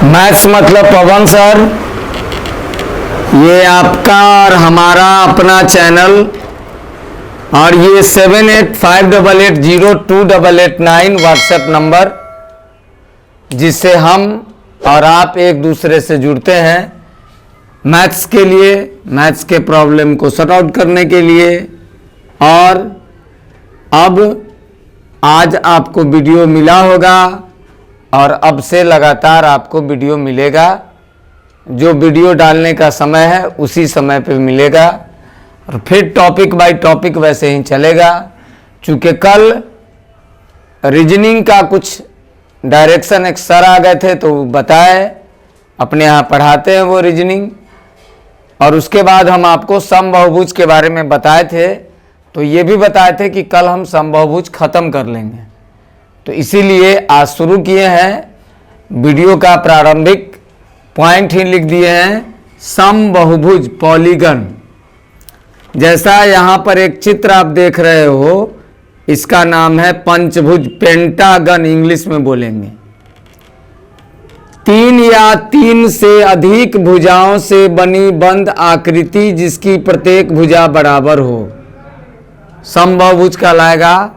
Maths मतलब पवन sir, ये आपका और हमारा अपना चैनल और ये 7858802889 व्हाट्सएप नंबर जिससे हम और आप एक दूसरे से जुड़ते हैं मैथ्स के लिए, मैथ्स के प्रॉब्लम को सॉर्ट आउट करने के लिए। और अब आज आपको वीडियो मिला होगा और अब से लगातार आपको वीडियो मिलेगा। जो वीडियो डालने का समय है उसी समय पे मिलेगा और फिर टॉपिक बाय टॉपिक वैसे ही चलेगा। चूँकि कल रीजनिंग का कुछ डायरेक्शन एक सर आ गए थे तो बताए, अपने यहाँ पढ़ाते हैं वो रीजनिंग। और उसके बाद हम आपको समबहुभुज के बारे में बताए थे, तो ये भी बताए थे कि कल हम समबहुभुज खत्म कर लेंगे। तो इसीलिए आज शुरू किए हैं, वीडियो का प्रारंभिक पॉइंट ही लिख दिए हैं समबहुभुज पॉलीगन। जैसा यहाँ पर एक चित्र आप देख रहे हो, इसका नाम है पंचभुज, पेंटागन इंग्लिश में बोलेंगे। 3 या 3 से अधिक भुजाओं से बनी बंद आकृति जिसकी प्रत्येक भुजा बराबर हो, समबहुभुज कहलाएगा।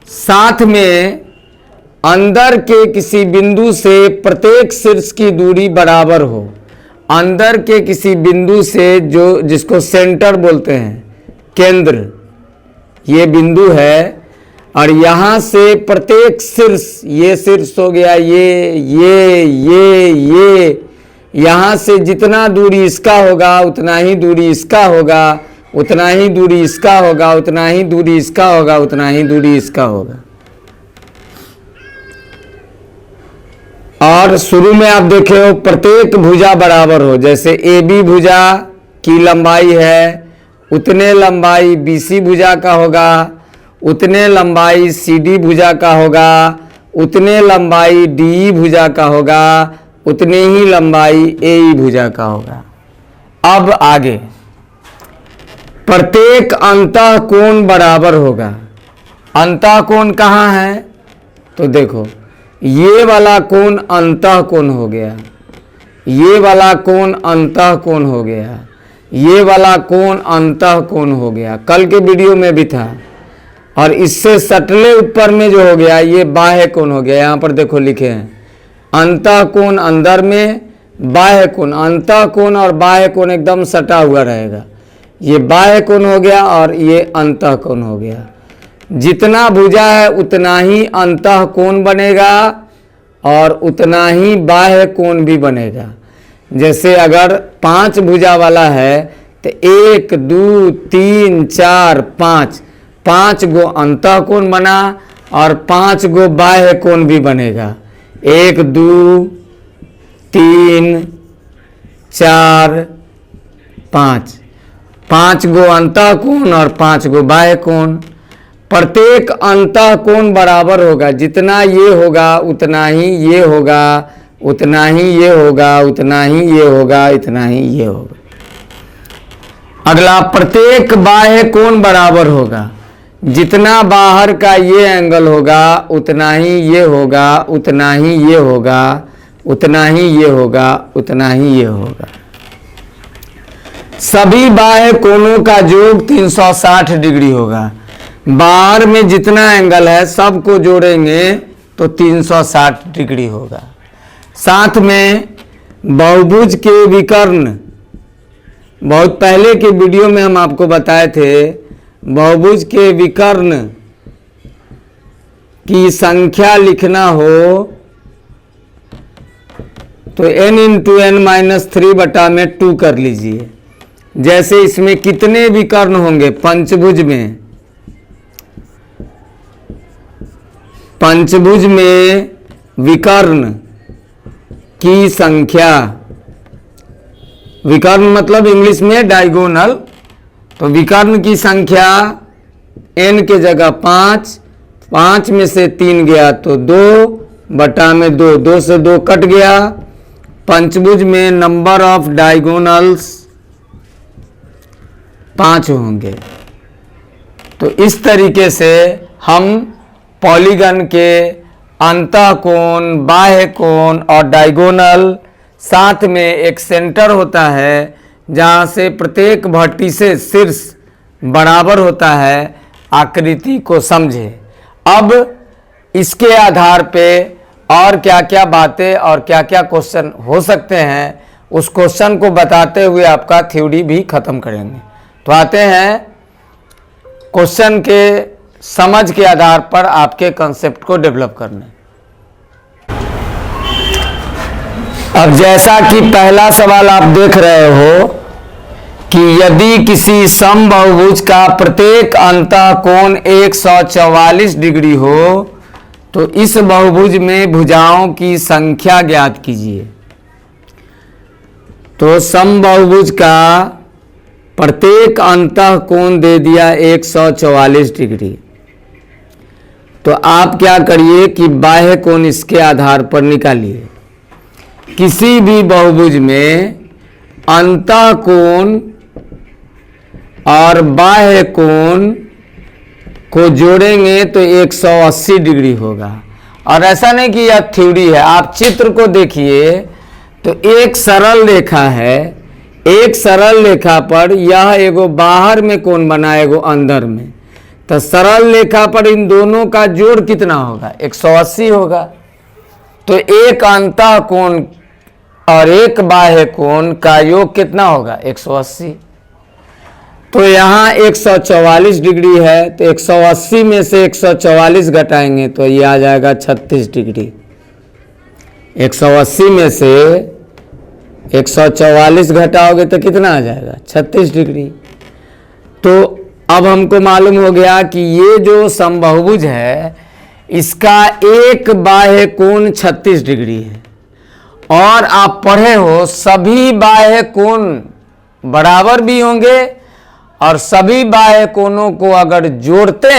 साथ में अंदर के किसी बिंदु से प्रत्येक शीर्ष की दूरी बराबर हो। अंदर के किसी बिंदु से, जो जिसको सेंटर बोलते हैं, केंद्र, ये बिंदु है, और यहाँ से प्रत्येक शीर्ष, ये शीर्ष हो गया, ये यहाँ से जितना दूरी इसका होगा उतना ही दूरी इसका होगा, उतना ही दूरी इसका होगा, उतना ही दूरी इसका होगा, उतना ही दूरी इसका होगा। और शुरू में आप देखे हो प्रत्येक भुजा बराबर हो। जैसे ए बी भुजा की लंबाई है उतने लंबाई BC भुजा का होगा, उतने लंबाई CD भुजा का होगा, उतने लंबाई DE भुजा का होगा, उतने ही लंबाई AE भुजा का होगा। अब आगे प्रत्येक अंतःकोण बराबर होगा। अंतःकोण कहाँ है? तो देखो, ये वाला कोण अंतःकोण हो गया, ये वाला कोण अंतःकोण हो गया, ये वाला कोण अंतःकोण हो गया, कल के वीडियो में भी था। और इससे सटले ऊपर में जो हो गया ये बाह्य कोण हो गया। यहाँ पर देखो लिखे हैं अंतःकोण अंदर में, बाह्य कोण। अंतःकोण और बाह्य कोण एकदम सटा हुआ रहेगा। ये बाह्य कोण हो गया और ये अंतःकोण हो गया। जितना भुजा है उतना ही अंतःकोण बनेगा और उतना ही बाह्य कोण भी बनेगा। जैसे अगर 5 भुजा वाला है तो 1 2 3 4 5, 5 गो अंतःकोण बना और 5 गो बाह्य कोण भी बनेगा। 1 2 3 4 5, 5 गो अंतःकोण और 5 गो बाह्य कोण। प्रत्येक अंतःकोण बराबर होगा। जितना ये होगा उतना ही ये होगा, उतना ही ये होगा, उतना ही ये होगा, इतना ही ये होगा। अगला प्रत्येक बाह्य कोण बराबर होगा। जितना बाहर का ये एंगल होगा उतना ही ये होगा, उतना ही ये होगा, उतना ही ये होगा, उतना ही ये होगा। सभी बाह्य कोणों का योग 360 डिग्री होगा। बाहर में जितना एंगल है सबको जोड़ेंगे तो 360 डिग्री होगा। साथ में बहुभुज के विकर्ण, बहुत पहले के वीडियो में हम आपको बताए थे, बहुभुज के विकर्ण की संख्या लिखना हो तो n × n-3 बटा में 2 कर लीजिए। जैसे इसमें कितने विकर्ण होंगे? पंचभुज में, पंचभुज में विकर्ण की संख्या, विकर्ण मतलब इंग्लिश में डायगोनल, तो विकर्ण की संख्या n के जगह 5, 5 में से 3 गया तो 2 बटा में 2, 2 से 2 कट गया। पंचभुज में नंबर ऑफ डायगोनल्स 5 होंगे। तो इस तरीके से हम पॉलीगन के अंतःकोण, बाह्य कोण और डायगोनल, साथ में एक सेंटर होता है जहाँ से प्रत्येक वर्टिसेस शीर्ष बराबर होता है, आकृति को समझे। अब इसके आधार पे और क्या क्या बातें और क्या क्या क्वेश्चन हो सकते हैं, उस क्वेश्चन को बताते हुए आपका थ्योरी भी खत्म करेंगे। तो आते हैं क्वेश्चन के समझ के आधार पर आपके कंसेप्ट को डेवलप करने। अब जैसा कि पहला सवाल आप देख रहे हो कि यदि किसी समबाहुभुज का प्रत्येक अंतःकोण 144 डिग्री हो तो इस बहुभुज में भुजाओं की संख्या ज्ञात कीजिए। तो समबाहुभुज का प्रत्येक अंतःकोण दे दिया 144 डिग्री। तो आप क्या करिए कि बाह्य कोण इसके आधार पर निकालिए। किसी भी बहुभुज में अंतःकोण और बाह्य कोण को जोड़ेंगे तो 180 डिग्री होगा। और ऐसा नहीं कि यह थ्योरी है, आप चित्र को देखिए तो एक सरल रेखा है, एक सरल रेखा पर यह एगो बाहर में कोण बना, एगो अंदर में। तो सरल रेखा पर इन दोनों का जोड़ कितना होगा? 180 होगा। तो एक अंतःकोण और एक बाह्य कोण का योग कितना होगा? 180। तो यहाँ 144 डिग्री है, तो 180 में से 144 घटाएंगे तो ये आ जाएगा 36 डिग्री। 180 में से 144 घटाओगे तो कितना आ जाएगा? 36 डिग्री। तो अब हमको मालूम हो गया कि ये जो समबाहुभुज है इसका एक बाह्य कोण 36 डिग्री है। और आप पढ़े हो सभी बाह्य कोण बराबर भी होंगे और सभी बाह्य कोणों को अगर जोड़ते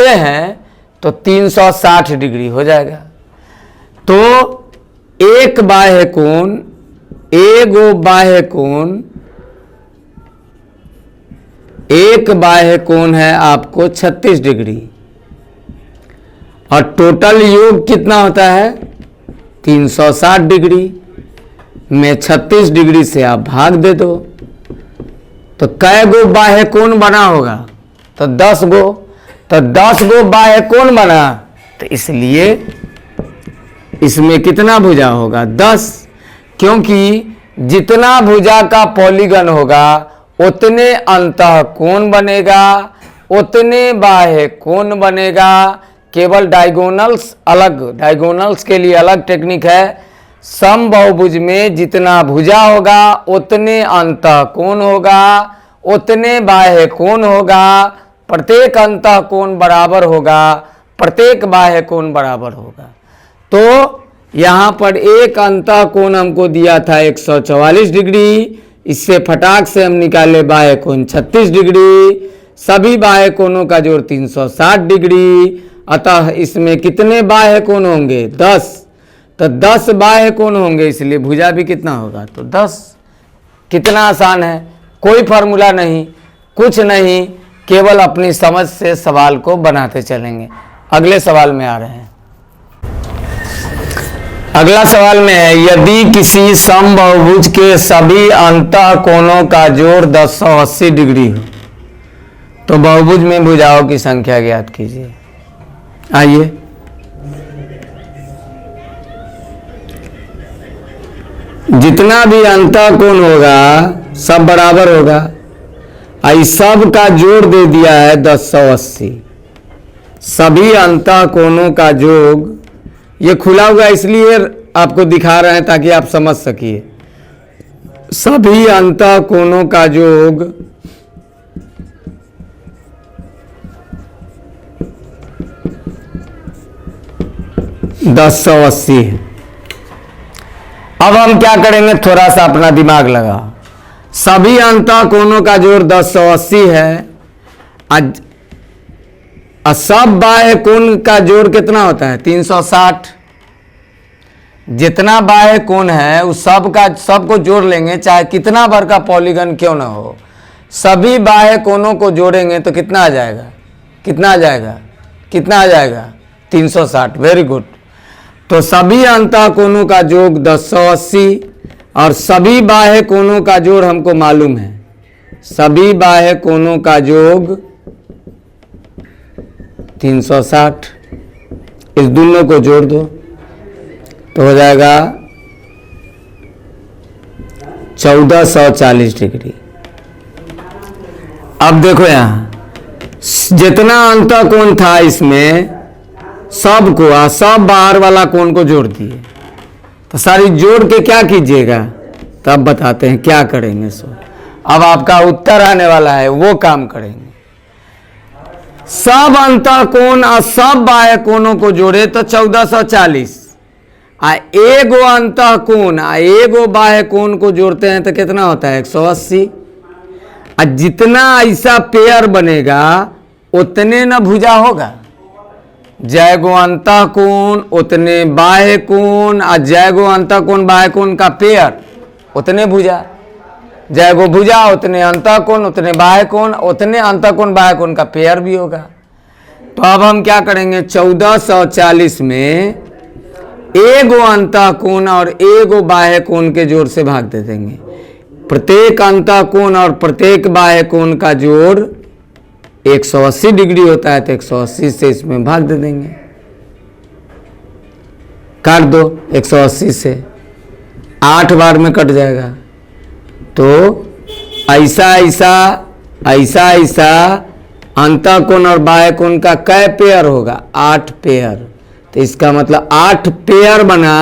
हैं तो 360 डिग्री हो जाएगा। तो एक बाह्य कोण, एक बाह्य कोण है आपको 36 डिग्री और टोटल योग कितना होता है? 360 डिग्री में 36 डिग्री से आप भाग दे दो तो कै गो बाह्य कोण बना होगा? तो 10 गो। तो 10 गो बाह्य कोण बना, तो इसलिए इसमें कितना भुजा होगा? 10। क्योंकि जितना भुजा का पॉलीगन होगा उतने अंतःकोण बनेगा, उतने बाह्य कोण बनेगा। केवल डायगोनल्स अलग, डायगोनल्स के लिए अलग टेक्निक है। समबाहुभुज में जितना भुजा होगा उतने अंतःकोण होगा, उतने बाह्य कोण होगा। प्रत्येक अंतःकोण बराबर होगा, प्रत्येक बाह्य कोण बराबर होगा। तो यहाँ पर एक अंतःकोण हमको दिया था 144 डिग्री, इससे फटाक से हम निकाले बाह्य कोण 36 डिग्री, सभी बाह्य कोणों का जोड़ 360 डिग्री। अतः इसमें कितने बाह्य कोण होंगे? 10। तो 10 बाह्य कोण होंगे, इसलिए भुजा भी कितना होगा? तो 10। कितना आसान है, कोई फार्मूला नहीं, कुछ नहीं, केवल अपनी समझ से सवाल को बनाते चलेंगे। अगले सवाल में आ रहे हैं। अगला सवाल में है यदि किसी समबाहुभुज के सभी अंतःकोणों का जोड़ 180 डिग्री हो तो बहुभुज में भुजाओं की संख्या ज्ञात कीजिए। आइए, जितना भी अंतःकोण होगा सब बराबर होगा। इस सब का जोड़ दे दिया है 180। सभी अंतःकोणों का योग, ये खुला हुआ इसलिए आपको दिखा रहे हैं ताकि आप समझ सकिए। सभी अंतःकोणों का योग 180 है। अब हम क्या करेंगे, थोड़ा सा अपना दिमाग लगाओ। सभी अंतःकोणों का जोड़ 180 है। आज सब बाह्य कोण का जोड़ कितना होता है? 360। जितना बाह्य कोण है उस सबको जोड़ लेंगे, चाहे कितना बार का पॉलीगन क्यों ना हो। सभी बाह्य कोणों को जोड़ेंगे तो कितना आ जाएगा? कितना आ जाएगा? कितना आ जाएगा? 360। Very good. तो सभी अंतःकोणों का जोड़ 1080 और सभी बाह्य कोणों का जोड़ हमको मालूम है, सभी बाह्य कोणों का जोड़ 360। इस दोनों को जोड़ दो तो हो जाएगा 1440 डिग्री। अब देखो यहां जितना अंतःकोण था इसमें सबको, सब बाहर वाला कोण को जोड़ दिए, तो सारी जोड़ के क्या कीजिएगा, तब बताते हैं क्या करेंगे। सो अब आपका उत्तर आने वाला है, वो काम करेंगे। सब अंतःकोण और सब बाह्य कोणों को जोड़े तो 1440, आ एगो अंतःकोण आ एगो बाह्य कोण को जोड़ते हैं तो कितना होता है 180। और जितना ऐसा पेयर बनेगा उतने न भुजा होगा, जैगो अंतःकोण उतने बाह्य कोण, और जैगो अंतःकोण बाह्य कोण का पेयर उतने भुजा, जैगो भुजा उतने अंतःकोण उतने बाह्य कोण, उतने अंतःकोण बाह्य कोण का पेयर भी होगा। तो अब हम क्या करेंगे, 1440 में एगो अंतःकोण और एगो बाह्य कोण के जोड़ से भाग दे देंगे। प्रत्येक अंतःकोण और प्रत्येक बाह्य कोण का जोड़ 180 डिग्री होता है, तो 180 से इसमें भाग दे देंगे। काट दो 180 से, 8 बार में कट जाएगा। तो ऐसा ऐसा ऐसा ऐसा अंतःकोण और बाह्य कोण का कै पेयर होगा, 8 पेयर। तो इसका मतलब 8 पेयर बना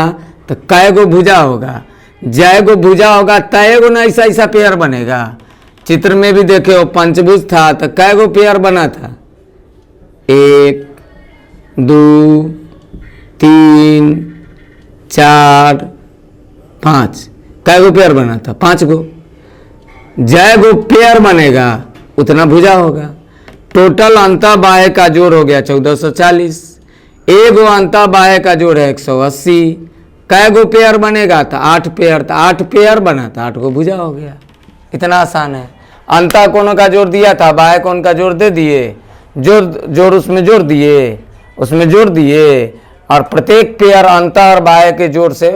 तो कै गो भुजा होगा, जय गो भुजा होगा तय गो ना ऐसा ऐसा पेयर बनेगा। चित्र में भी देखे हो पंचभुज था तो कै गो पेयर बना था, 1 2 3 4 5, कै गो पेयर बना था, 5 गो। जय गो पेयर बनेगा उतना भुजा होगा। टोटल अंतः बाह्य का जोड़ हो गया 1440, एगो अंतः बाह्य का जोड़ है 180। कै गो पेयर बनेगा था 8 पेयर, तो 8 पेयर बना था, 8 गो भुजा हो गया। इतना आसान है। अंतः कोणों का जोड़ दिया था, बाह्य कोण का जोड़ दे दिए, जोड़ उसमें जोड़ दिए, उसमें जोड़ दिए, और प्रत्येक पेयर अंतः और बाह्य के जोड़ से,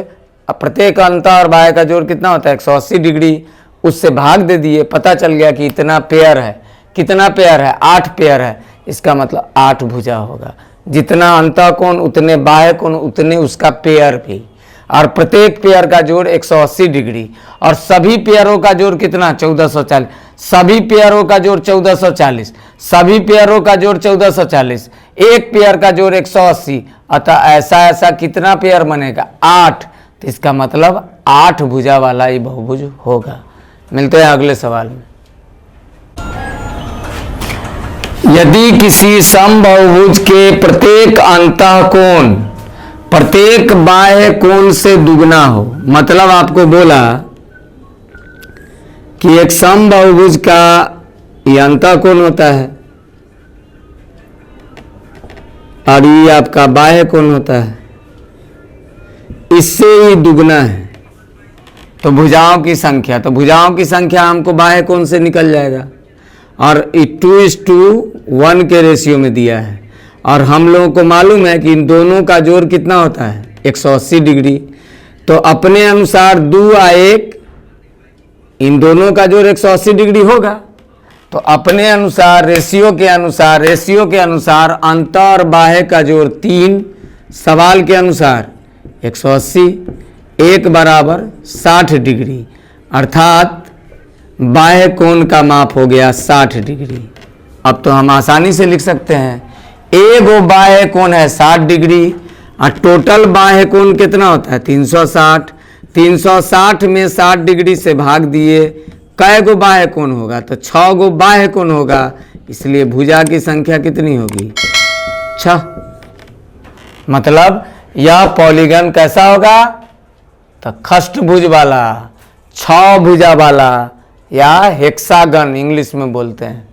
प्रत्येक अंतः और बाह्य का जोड़ कितना होता है 180 डिग्री, उससे भाग दे दिए। पता चल गया कि इतना पेयर है। कितना पेयर है, 8 पेयर है। इसका मतलब 8 भुजा होगा। जितना अंतःकोण उतने बाह्य कोण उतने उसका पेयर भी, और प्रत्येक पेयर का जोड़ 180 डिग्री, और सभी पेयरों का जोड़ कितना 1440, सभी पेयरों का जोड़ 1440, सभी पेयरों का जोड़ 1440, एक पेयर का जोड़ 180। अतः ऐसा ऐसा कितना पेयर बनेगा 8। तो इसका मतलब 8 भुजा वाला ही बहुभुज होगा। मिलते हैं अगले सवाल में। यदि किसी समबाहुभुज के प्रत्येक अंतःकोण प्रत्येक बाह्य कोण से दुगना हो, मतलब आपको बोला कि एक समबाहुभुज का ये अंतःकोण होता है और ये आपका बाह्य कोण होता है, इससे ही दुगना है। तो भुजाओं की संख्या, तो भुजाओं की संख्या हमको बाह्य कोण से निकल जाएगा, और 2:1 के रेशियो में दिया है। और हम लोगों को मालूम है कि इन दोनों का जोड़ कितना होता है 180 डिग्री। तो अपने अनुसार 2 आ 1, इन दोनों का जोड़ 180 डिग्री होगा। तो अपने अनुसार रेशियो के अनुसार अंतः और बाह्य का जोड़ 3, सवाल के अनुसार 180, 1 बराबर 60 डिग्री, अर्थात बाह्य कोण का माप हो गया 60 डिग्री। अब तो हम आसानी से लिख सकते हैं, एगो बाह्य कोण है 60 डिग्री, और टोटल बाह्य कोण कितना होता है 360। 360 में 60 डिग्री से भाग दिए, कै गो बाह्य कोण होगा, तो 6 गो बाह्य कोण होगा। इसलिए भुजा की संख्या कितनी होगी 6। मतलब यह पॉलीगन कैसा होगा, तो खष्टभुज वाला, 6 भुजा वाला, या हेक्सागन इंग्लिश में बोलते हैं।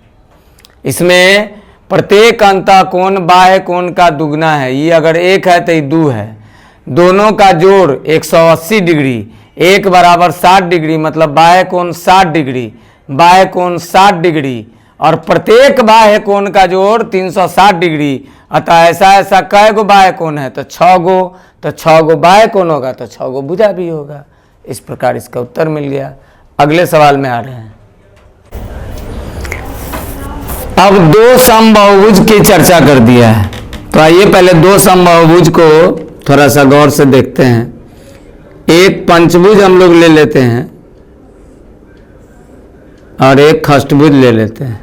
इसमें प्रत्येक अंतःकोण बाह्य कोण का दुगना है। ये अगर 1 है तो ये 2 है। दोनों का जोड़ 180 डिग्री, 1 बराबर 60 डिग्री, मतलब बाह्य कोण 60 डिग्री, बाह्य कोण 60 डिग्री, और प्रत्येक बाह्य कोण का जोड़ 360 डिग्री, अतः ऐसा ऐसा कै गो बाह्य कोण है, तो 6 गो, तो 6 गो बाह्य कोण होगा तो 6 गो भुजा भी होगा। इस प्रकार इसका उत्तर मिल गया। अगले सवाल में आ रहे हैं। अब दो समबाहुभुज की चर्चा कर दिया है, तो आइए पहले दो समबाहुभुज को थोड़ा सा गौर से देखते हैं। एक पंचभुज हम लोग ले लेते हैं और एक खष्टभुज ले लेते हैं।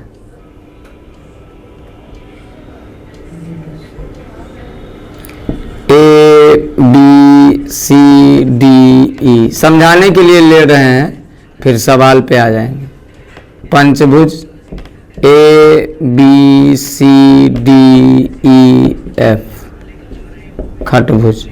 ए बी सी डी ई समझाने के लिए ले रहे हैं, फिर सवाल पे आ जाएंगे। पंचभुज A B C D E F, खटभुज।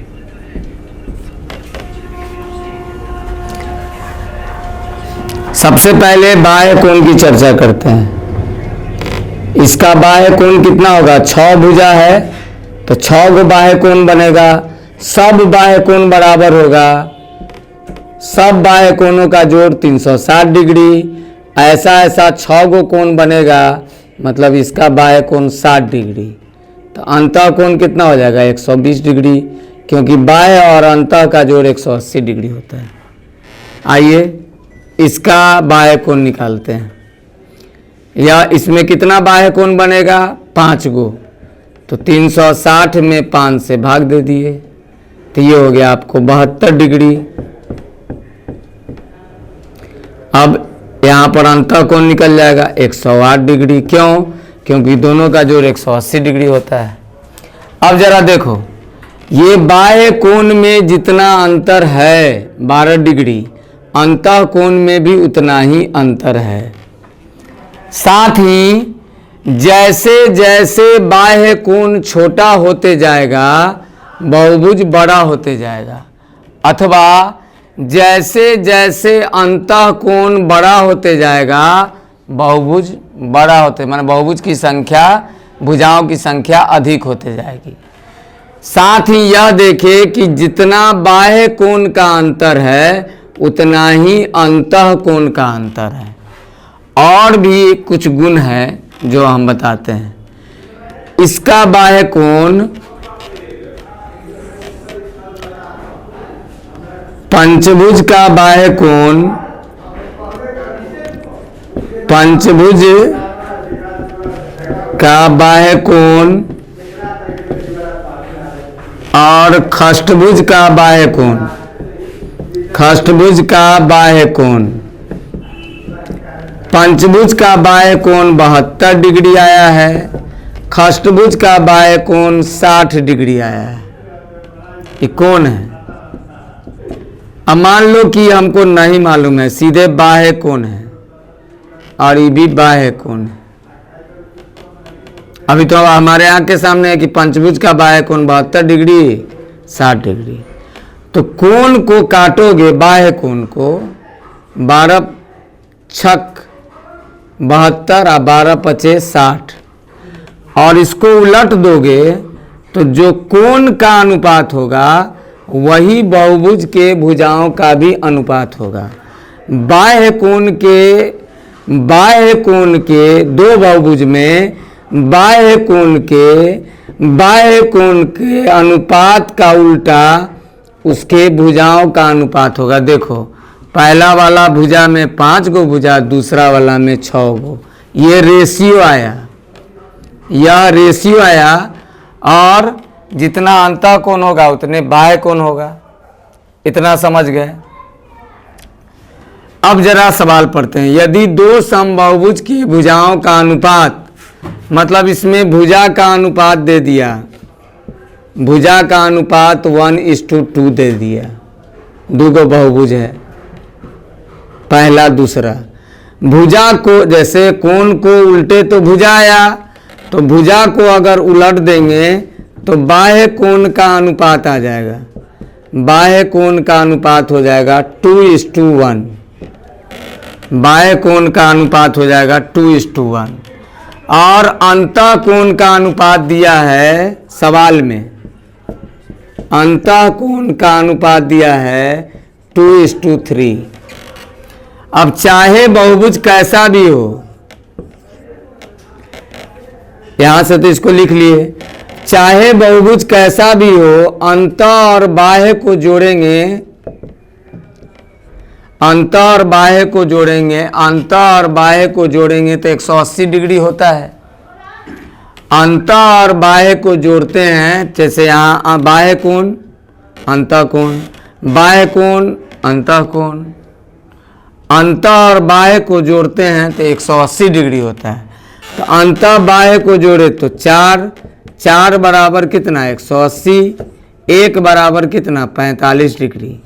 सबसे पहले बाह्य कोण की चर्चा करते हैं। इसका बाह्य कोण कितना होगा, 6 भुजा है तो 6 गो बाह्य कोण बनेगा। सब बाह्य कोण बराबर होगा, सब बाह्य कोणों का जोड़ 360 डिग्री। ऐसा ऐसा 6 गो कोण बनेगा, मतलब इसका बाह्य कोण 60 डिग्री। तो अंतः कोण कितना हो जाएगा, 120 डिग्री, क्योंकि बाह्य और अंतः का जोड़ 180 डिग्री होता है। आइए इसका बाह्य कोण निकालते हैं। या इसमें कितना बाह्य कोण बनेगा, 5 गो, तो 360 में 5 से भाग दे दिए, तो ये हो गया आपको 72 डिग्री। अब यहाँ पर अंतः कोण निकल जाएगा 108 डिग्री। क्यों, क्योंकि दोनों का जोड़ 180 डिग्री होता है। अब जरा देखो, ये बाह्य कोण में जितना अंतर है 12 डिग्री, अंतः कोण में भी उतना ही अंतर है। साथ ही जैसे जैसे बाह्य कोण छोटा होते जाएगा बहुभुज बड़ा होते जाएगा, अथवा जैसे जैसे अंतः कोण बड़ा होते जाएगा बहुभुज बड़ा होते, माने बहुभुज की संख्या, भुजाओं की संख्या अधिक होते जाएगी। साथ ही यह देखें कि जितना बाह्य कोण का अंतर है उतना ही अंतः कोण का अंतर है। और भी कुछ गुण है जो हम बताते हैं। इसका बाह्य कोण पंचभुज का बाह्य कोण, पंचभुज का बाह्य कोण और खष्टभुज का बाह्य कोण, खष्टभुज का बाह्य कोण, पंचभुज का बाह्य कोण 72 डिग्री आया है, खष्टभुज का बाह्य कोण 60 डिग्री आया है। ये कोण है। अब मान लो कि हमको नहीं मालूम है, सीधे बाह्य कोण है और ये भी बाह्य कोण है। अभी तो हमारे आँख के सामने है कि पंचभुज का बाह्य कोण 72 डिग्री 60 डिग्री। तो कोण को काटोगे, बाह्य कोण को 12 छक 72 और 12 पचे 60, और इसको उलट दोगे तो जो कोण का अनुपात होगा वही बहुभुज के भुजाओं का भी अनुपात होगा। बाह्य कोण के दो बहुभुज में बाह्य कोण के अनुपात का उल्टा उसके भुजाओं का अनुपात होगा। देखो, पहला वाला भुजा में 5 गो भुजा, दूसरा वाला में 6 गो। ये रेशियो आया, यह रेशियो आया, और जितना अंतः कोण होगा उतने बाह्य कोण होगा। इतना समझ गए। अब जरा सवाल पढ़ते हैं। यदि दो समबाहुभुज की भुजाओं का अनुपात, मतलब इसमें भुजा का अनुपात दे दिया, भुजा का अनुपात 1:2 दे दिया। दो गो बहुभुज है, पहला दूसरा। भुजा को, जैसे कोण को उल्टे तो भुजा आया, तो भुजा को अगर उलट देंगे तो बाह्य कोण का अनुपात आ जाएगा। बाह्य कोण का अनुपात हो जाएगा 2:1। बाह्य कोण का अनुपात हो जाएगा 2:1। और अंतः कोण का अनुपात दिया है सवाल में, अंतः कोण का अनुपात दिया है 2:3। अब चाहे बहुभुज कैसा भी हो, यहां से तो इसको लिख लिए, चाहे बहुभुज कैसा भी हो, अंत और बाह्य को जोड़ेंगे, अंत और बाह्य को जोड़ेंगे, अंत और बाह्य को जोड़ेंगे तो 180 डिग्री होता है। अंत और बाह्य को जोड़ते हैं, जैसे यहाँ बाह्य कोण अंतःकोण, बाह्य कोण अंतःकोण, अंत और बाह्य को जोड़ते हैं तो 180 डिग्री होता है। तो अंत बाह्य को जोड़े तो 4, 4 बराबर कितना 180, 1 बराबर कितना 45 डिग्री।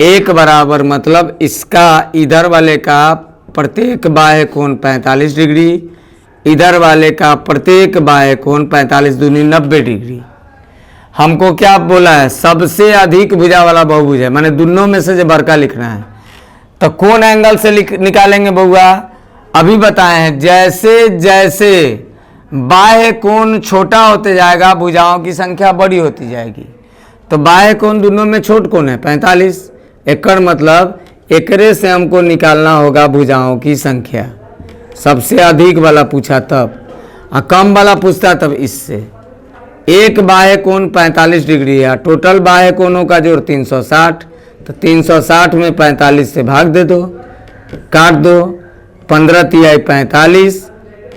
1 बराबर मतलब इसका इधर वाले का प्रत्येक बाह्य कोण 45 डिग्री, इधर वाले का प्रत्येक बाह्य कोण 45 दूनी 90 डिग्री। हमको क्या बोला है, सबसे अधिक भुजा वाला बहुभुज है, माने दोनों में से जो बड़का लिखना है। तो कौन एंगल से निकालेंगे बउआ, अभी बताए हैं। जैसे जैसे बाह्य कोण छोटा होते जाएगा भुजाओं की संख्या बड़ी होती जाएगी। तो बाह्य कोण दोनों में छोट कोण है 45, एकड़ मतलब एकरे से हमको निकालना होगा भुजाओं की संख्या। सबसे अधिक वाला पूछा तब, और कम वाला पूछता तब इससे। एक बाह्य कोण 45 डिग्री है, टोटल बाह्य कोणों का जोड़ 360, तो 360 में 45 से भाग दे दो, काट दो। 15 तिहाई 45,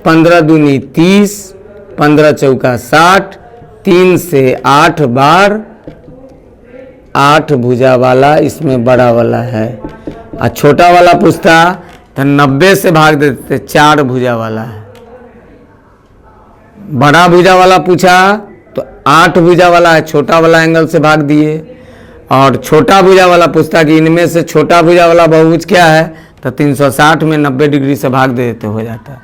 15 दूनी 30, 15 चौका 60, 3 से 8 बार 8 भुजा वाला इसमें बड़ा वाला है। और छोटा वाला पूछता तो 90 से भाग देते, 4 भुजा वाला है। बड़ा भुजा वाला पूछा तो 8 भुजा वाला है, छोटा वाला एंगल से भाग दिए। और छोटा भुजा वाला पूछता कि इनमें से छोटा भुजा वाला बहुभुज क्या है, तो 360 में 90 डिग्री से भाग दे देते हो जाता है।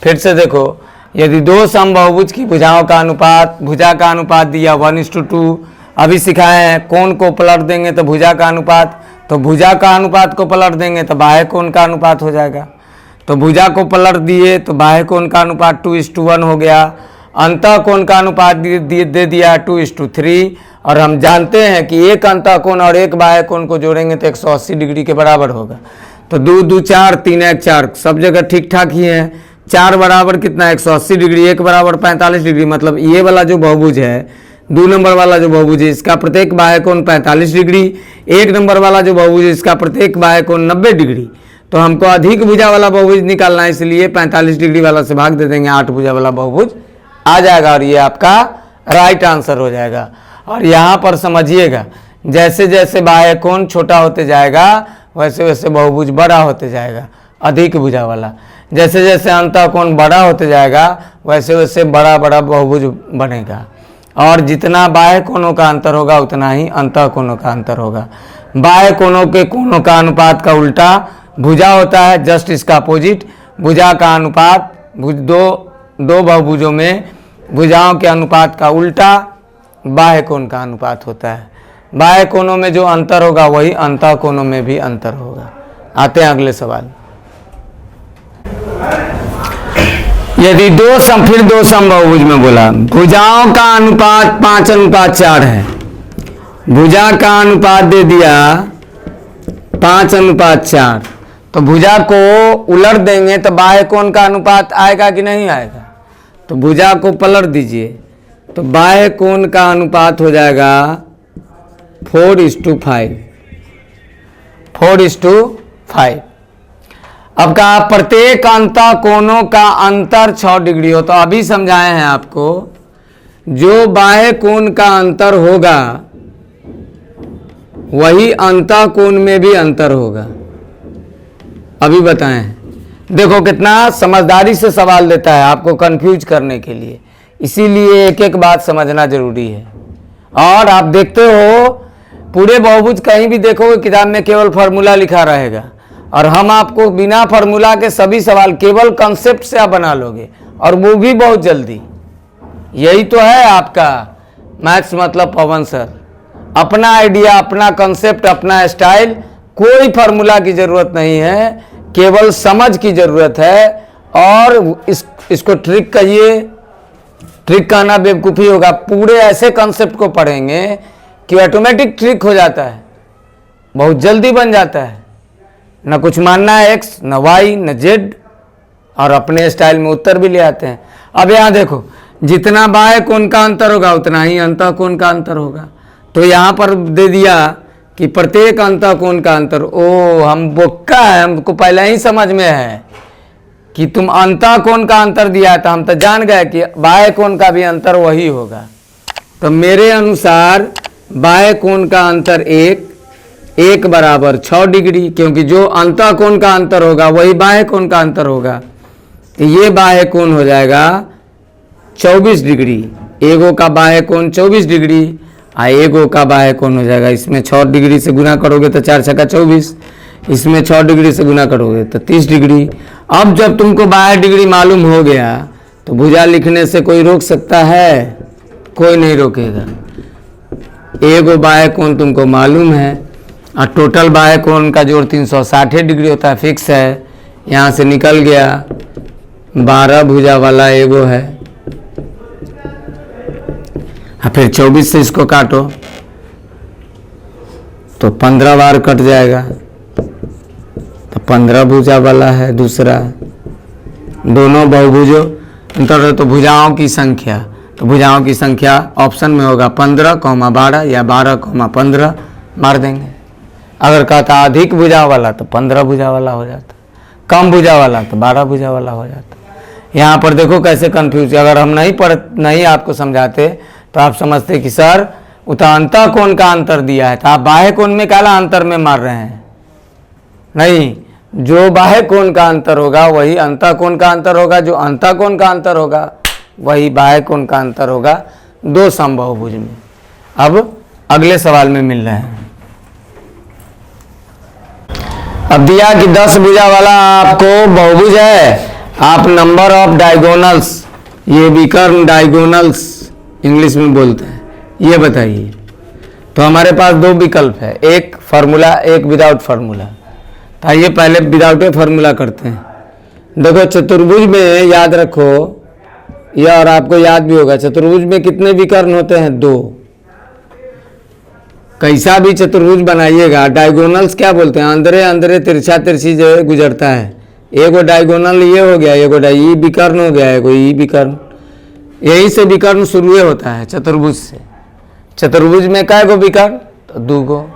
फिर से देखो, यदि दो समबाहुभुज की भुजाओं का अनुपात, भुजा का अनुपात दिया 1:2, अभी सिखाए हैं कोण को पलट देंगे तो भुजा का अनुपात, तो भुजा का अनुपात को पलट देंगे तो बाह्य कोण का अनुपात हो जाएगा। तो भुजा को पलट दिए तो बाह्य कोण का अनुपात 2:1 हो गया। अंतः कोण का अनुपात दे दिया 2:3, और हम जानते हैं कि एक अंतः कोण और एक बाह्य कोण को जोड़ेंगे तो 180 डिग्री के बराबर होगा। तो 2 2 4, 3 1 4, सब जगह ठीक ठाक ही है। 4 बराबर कितना 180 डिग्री, 1 बराबर 45 डिग्री, मतलब ये वाला जो बहुभुज है, 2 नंबर वाला जो बहुभुज है, इसका प्रत्येक बाह्य कोण 45 डिग्री, 1 नंबर वाला जो बहुभुज है इसका प्रत्येक बाह्य कोण 90 डिग्री। तो हमको अधिक भुजा वाला बहुभुज निकालना है, इसलिए 45 डिग्री वाला से भाग दे देंगे, 8 भुजा वाला बहुभुज आ जाएगा और ये आपका राइट आंसर हो जाएगा। और यहाँ पर समझिएगा, जैसे जैसे बाह्य कोण छोटा होते जाएगा वैसे वैसे बहुभुज बड़ा होते जाएगा, अधिक भुजा वाला। जैसे जैसे अंतः कोण बड़ा होते जाएगा वैसे वैसे बड़ा बड़ा बहुभुज बनेगा। और जितना बाह्य कोणों का अंतर होगा उतना ही अंतः कोणों का अंतर होगा। बाह्य कोणों के कोणों का अनुपात का उल्टा भुजा होता है, जस्ट इसका अपोजिट। भुजा का अनुपात दो बहुभुजों में भुजाओं के अनुपात का उल्टा बाह्य कोण का अनुपात होता है। बाह्य कोणों में जो अंतर होगा वही अंतः कोणों में भी अंतर होगा। आते हैं अगले सवाल। यदि दो समबाहुभुज में बोला भुजाओं का अनुपात 5:4 है, भुजा का अनुपात दे दिया 5:4, तो भुजा को उलट देंगे तो बाह्य कोण का अनुपात आएगा कि नहीं आएगा। तो भुजा को पलट दीजिए तो बाह्य कोण का अनुपात हो जाएगा 4:5, 4:5। अब कहा प्रत्येक अंतः कोणों का अंतर 6 डिग्री हो, तो अभी समझाए हैं आपको, जो बाह्य कोण का अंतर होगा वही अंतः कोण में भी अंतर होगा। अभी बताएं, देखो कितना समझदारी से सवाल देता है आपको कंफ्यूज करने के लिए, इसीलिए एक एक बात समझना जरूरी है। और आप देखते हो पूरे बहुभुज कहीं भी देखोगे किताब में केवल फार्मूला लिखा रहेगा, और हम आपको बिना फार्मूला के सभी सवाल केवल कंसेप्ट से आप बना लोगे, और वो भी बहुत जल्दी। यही तो है आपका मैथ्स मतलब पवन सर, अपना आइडिया, अपना कंसेप्ट, अपना स्टाइल, कोई फार्मूला की जरूरत नहीं है, केवल समझ की जरूरत है। और इसको ट्रिक कहिए, ट्रिक कहना बेवकूफ़ी होगा। पूरे ऐसे कंसेप्ट को पढ़ेंगे कि ऑटोमेटिक ट्रिक हो जाता है, बहुत जल्दी बन जाता है। न कुछ मानना है एक्स, न वाई, न जेड, और अपने स्टाइल में उत्तर भी ले आते हैं। अब यहाँ देखो, जितना बाह्य कोण का अंतर होगा उतना ही अंतः कोण का अंतर होगा। तो यहाँ पर दे दिया कि प्रत्येक अंतः कोण का अंतर। ओ हम बोक्का है, हमको पहले ही समझ में है कि तुम अंतः कोण का अंतर दिया है, तो हम तो जान गए कि बाह्य कोण का भी अंतर वही होगा। तो मेरे अनुसार बाह्य कोण का अंतर एक बराबर 6 डिग्री, क्योंकि जो अंतः कोण का अंतर होगा वही बाह्य कोण का अंतर होगा। तो ये बाह्य कोण हो जाएगा 24 डिग्री। एगो का बाह्य कोण 24 डिग्री, एगो का बाह्य कोण हो जाएगा, इसमें 6 डिग्री से गुना करोगे तो 4 छक्का 24, इसमें 6 डिग्री से गुना करोगे तो 30 डिग्री। अब जब तुमको बाह्य डिग्री मालूम हो गया तो भुजा लिखने से कोई रोक सकता है? कोई नहीं रोकेगा। एगो बाह्य कोण तुमको मालूम है और टोटल बाह्य कोण का जोड़ 360 डिग्री होता है, फिक्स है। यहाँ से निकल गया 12 भुजा वाला एगो है, फिर 24 से इसको काटो तो 15 बार कट जाएगा, तो 15 भुजा वाला है दूसरा। दोनों बहुभुजों अंतर तो भुजाओं की संख्या, तो भुजाओं की संख्या ऑप्शन में होगा 15,12 या 12,15 मार देंगे। अगर कहता अधिक भुजा वाला तो 15 भुजा वाला हो जाता, कम भुजा वाला तो 12 भुजा वाला हो जाता। यहाँ पर देखो कैसे कंफ्यूज। अगर हम नहीं आपको समझाते तो आप समझते कि सर उतना अंतः कोण का अंतर दिया है, तो आप बाह्य कोण में काला अंतर में मार रहे हैं। नहीं, जो बाह्य कोण का अंतर होगा वही अंतः कोण का अंतर होगा, जो अंतः कोण का अंतर होगा वही बाह्य कोण का अंतर होगा, दो समबाहुभुज में। अब अगले सवाल में मिल रहे हैं। अब दिया कि 10 भुजा वाला आपको बहुभुज है, आप नंबर ऑफ डायगोनल्स, ये विकर्ण डायगोनल्स इंग्लिश में बोलते हैं, ये बताइए। तो हमारे पास दो विकल्प है, एक फार्मूला एक विदाउट फार्मूला। तो आइए पहले विदाउट फार्मूला करते हैं। देखो चतुर्भुज में याद रखो, यह और आपको याद भी होगा, चतुर्भुज में कितने विकर्ण होते हैं? 2। कैसा भी चतुर्भुज बनाइएगा, डायगोनल्स क्या बोलते हैं? अंदरे अंदरे तिरछा तिरछी जो है गुजरता है। एगो डायगोनल ये हो गया, एगो ई विकर्ण हो गया, एगो ई विकर्ण। यही से विकर्ण शुरू होता है चतुर्भुज से। चतुर्भुज में काय गो विकर्ण? तो 2 गो।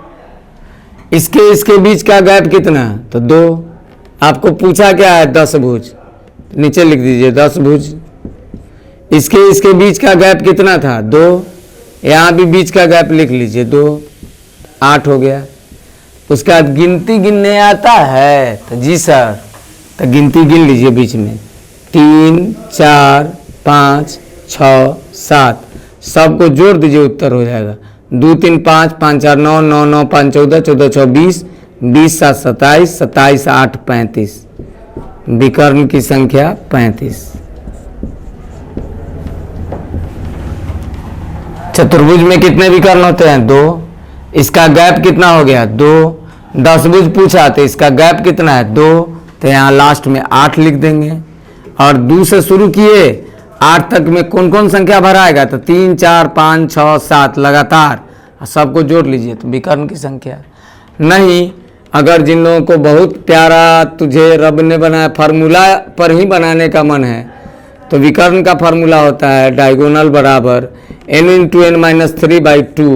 इसके बीच का गैप कितना? तो 2। आपको पूछा क्या है? 10 भुज, नीचे लिख दीजिए 10 भुज। इसके बीच का गैप कितना था? 2। यहाँ भी बीच का गैप लिख लीजिए 2, 8 हो गया। उसका गिनती गिनने आता है? तो जी सर, तो गिनती गिन लीजिए बीच में, 3, 4, 5, 6, 7, सबको जोड़ दीजिए, उत्तर हो जाएगा 2, 3, 5, 5, 4, 9, 9, 9, 5, 14, 14, 6, 20, 20, 7, 27, 27, 8, 35। विकर्ण की संख्या 35। चतुर्भुज में कितने विकर्ण होते हैं? 2। इसका गैप कितना हो गया? 2। 10 भुज पूछा तो इसका गैप कितना है? 2। तो यहाँ लास्ट में 8 लिख देंगे। और 2 से शुरू किए 8 तक में कौन कौन संख्या भराएगा? तो 3, 4, 5, 6, 7 लगातार, सबको जोड़ लीजिए तो विकर्ण की संख्या। नहीं, अगर जिन लोगों को बहुत प्यारा तुझे रब ने बनाया फार्मूला पर ही बनाने का मन है, तो विकर्ण का फार्मूला होता है डायगोनल बराबर n × n - 3/2।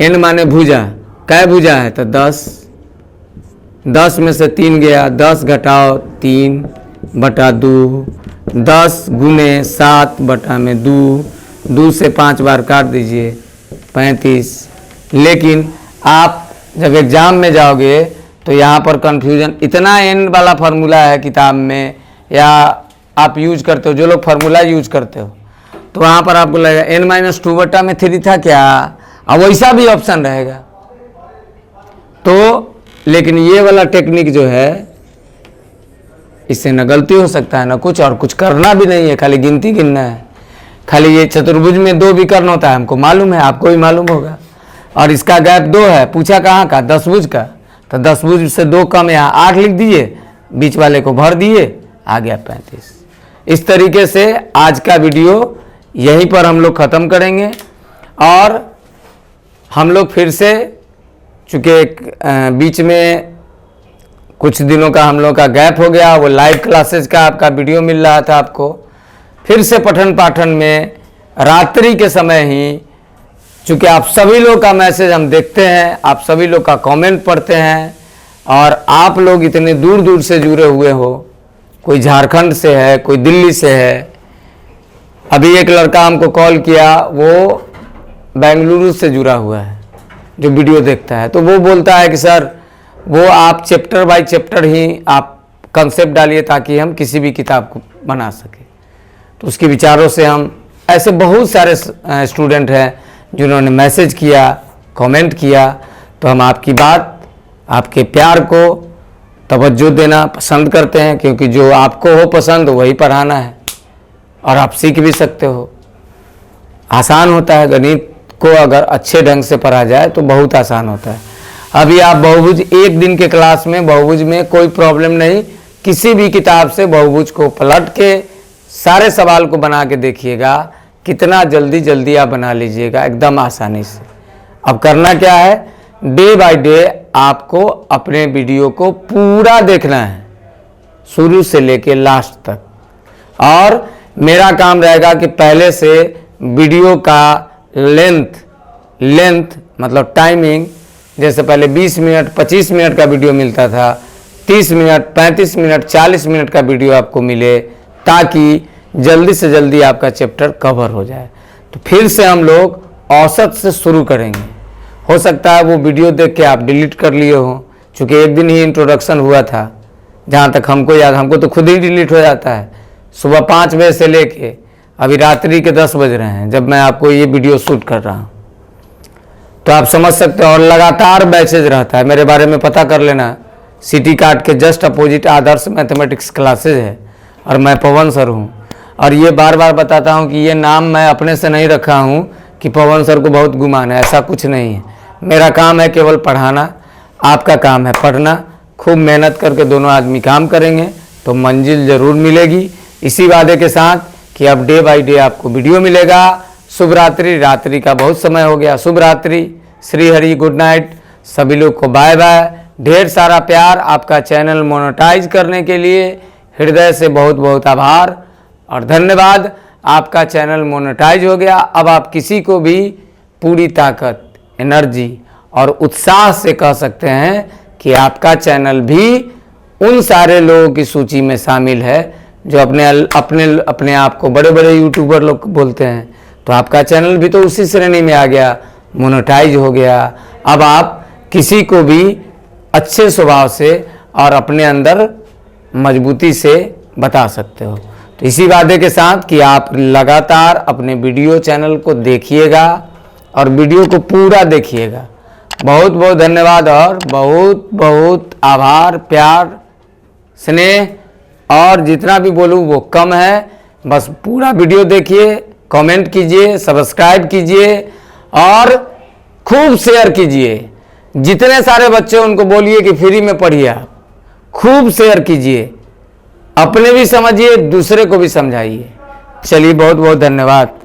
n माने भुजा, कै भुजा है? तो 10। 10 में से 3 गया, 10 घटाओ 3/2, 10 गुने 7/2, 2 से 5 बार काट दीजिए 35। लेकिन आप जब एग्ज़ाम में जाओगे तो यहाँ पर कन्फ्यूजन, इतना n वाला फार्मूला है किताब में, या आप यूज करते हो, जो लोग फार्मूला यूज करते हो, तो वहाँ पर आपको लगेगा n - 2/3 था क्या? अब वैसा भी ऑप्शन रहेगा। तो लेकिन ये वाला टेक्निक जो है, इससे न गलती हो सकता है न कुछ, और कुछ करना भी नहीं है, खाली गिनती गिनना है। खाली ये चतुर्भुज में 2 विकर्ण होता है, हमको मालूम है, आपको भी मालूम होगा। और इसका गैप 2 है, पूछा कहाँ का? 10 भुज का। तो 10 भुज से 2 कम, यहाँ 8 लिख दिए, बीच वाले को भर दिए, आ गया 35। इस तरीके से आज का वीडियो यहीं पर हम लोग ख़त्म करेंगे। और हम लोग फिर से, चूँकि बीच में कुछ दिनों का हम लोग का गैप हो गया, वो लाइव क्लासेस का आपका वीडियो मिल रहा था आपको, फिर से पठन पाठन में रात्रि के समय ही, चूँकि आप सभी लोग का मैसेज हम देखते हैं, आप सभी लोग का कमेंट पढ़ते हैं, और आप लोग इतने दूर दूर से जुड़े हुए हो, कोई झारखंड से है, कोई दिल्ली से है। अभी एक लड़का हमको कॉल किया, वो बेंगलुरु से जुड़ा हुआ है, जो वीडियो देखता है। तो वो बोलता है कि सर वो आप चैप्टर बाय चैप्टर ही आप कंसेप्ट डालिए ताकि हम किसी भी किताब को बना सके। तो उसके विचारों से हम, ऐसे बहुत सारे स्टूडेंट हैं जिन्होंने मैसेज किया, कमेंट किया। तो हम आपकी बात, आपके प्यार को तवज्जो देना पसंद करते हैं, क्योंकि जो आपको हो पसंद वही पढ़ाना है, और आप सीख भी सकते हो। आसान होता है, गणित को अगर अच्छे ढंग से पढ़ा जाए तो बहुत आसान होता है। अभी आप बहुभुज, एक दिन के क्लास में बहुभुज में कोई प्रॉब्लम नहीं, किसी भी किताब से बहुभुज को पलट के सारे सवाल को बना के देखिएगा, कितना जल्दी जल्दी आप बना लीजिएगा एकदम आसानी से। अब करना क्या है, डे बाय डे आपको अपने वीडियो को पूरा देखना है, शुरू से लेके लास्ट तक। और मेरा काम रहेगा कि पहले से वीडियो का लेंथ मतलब टाइमिंग, जैसे पहले 20 मिनट 25 मिनट का वीडियो मिलता था, 30 मिनट 35 मिनट 40 मिनट का वीडियो आपको मिले, ताकि जल्दी से जल्दी आपका चैप्टर कवर हो जाए। तो फिर से हम लोग औसत से शुरू करेंगे। हो सकता है वो वीडियो देख के आप डिलीट कर लिए हो, चूँकि एक दिन ही इंट्रोडक्शन हुआ था, जहाँ तक हमको याद, हमको तो खुद ही डिलीट हो जाता है। सुबह 5 बजे से लेके अभी रात्रि के 10 बज रहे हैं जब मैं आपको ये वीडियो शूट कर रहा हूँ। तो आप समझ सकते हो, और लगातार बैचेज रहता है। मेरे बारे में पता कर लेना, सिटी कार्ड के जस्ट अपोजिट आदर्श मैथमेटिक्स क्लासेज है, और मैं पवन सर हूँ। और ये बार बार बताता हूँ कि ये नाम मैं अपने से नहीं रखा हूँ कि पवन सर को बहुत गुमान है, ऐसा कुछ नहीं है। मेरा काम है केवल पढ़ाना, आपका काम है पढ़ना। खूब मेहनत करके दोनों आदमी काम करेंगे तो मंजिल ज़रूर मिलेगी, इसी वादे के साथ कि अब डे बाय डे आपको वीडियो मिलेगा। शुभ रात्रि, रात्रि का बहुत समय हो गया। शुभ रात्रि, श्री हरि, गुड नाइट। सभी लोग को बाय बाय। ढेर सारा प्यार। आपका चैनल मोनेटाइज करने के लिए हृदय से बहुत बहुत आभार और धन्यवाद। आपका चैनल मोनेटाइज हो गया। अब आप किसी को भी पूरी ताकत, एनर्जी और उत्साह से कह सकते हैं कि आपका चैनल भी उन सारे लोगों की सूची में शामिल है जो अपने आप को बड़े बड़े यूट्यूबर लोग बोलते हैं। तो आपका चैनल भी तो उसी श्रेणी में आ गया, मोनेटाइज हो गया। अब आप किसी को भी अच्छे स्वभाव से और अपने अंदर मजबूती से बता सकते हो। तो इसी वादे के साथ कि आप लगातार अपने वीडियो चैनल को देखिएगा और वीडियो को पूरा देखिएगा। बहुत बहुत धन्यवाद और बहुत बहुत आभार, प्यार, स्नेह, और जितना भी बोलूँ वो कम है। बस पूरा वीडियो देखिए, कमेंट कीजिए, सब्सक्राइब कीजिए और खूब शेयर कीजिए। जितने सारे बच्चे उनको बोलिए कि फ्री में पढ़िए, आप खूब शेयर कीजिए, अपने भी समझिए, दूसरे को भी समझाइए। चलिए, बहुत बहुत धन्यवाद।